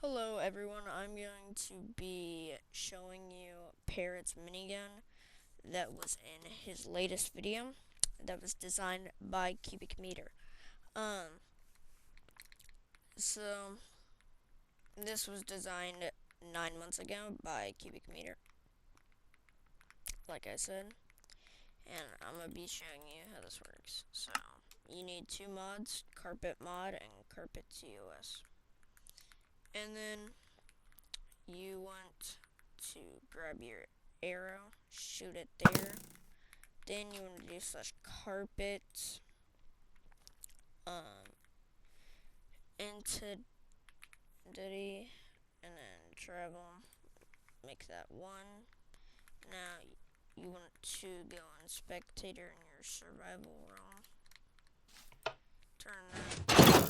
Hello everyone, I'm going to be showing you Parrot's minigun that was in his latest video that was designed by cubicmeter. Um, so this was designed 9 months ago by cubicmeter, like I said, and I'm going to be showing you how this works. So you need two mods, carpet mod and carpet TOS. And then you want to grab your arrow, shoot it there. Then you want to do /carpet entity and then travel. Make that 1. Now you want to go on spectator in your survival realm. Turn that on.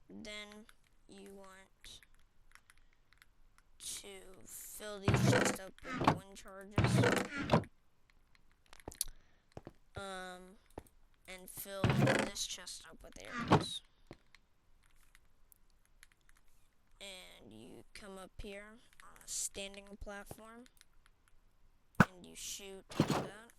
Then you want to fill these chests up with wind charges. And fill this chest up with arrows. And you come up here on a standing platform and you shoot like that.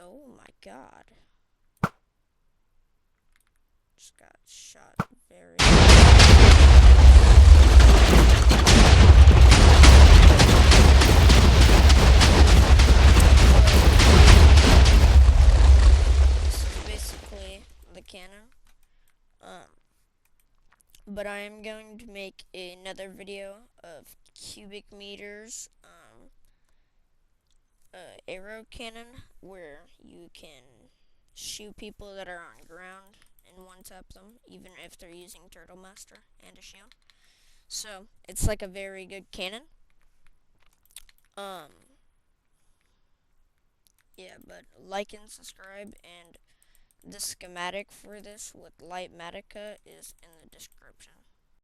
Oh my god. Just got shot very This is basically the cannon. But I am going to make another video of cubic meters arrow cannon where you can shoot people that are on ground and one-tap them even if they're using Turtle Master and a shield. So it's like a very good cannon. Yeah, but like and subscribe, and the schematic for this with Lightmatica is in the description.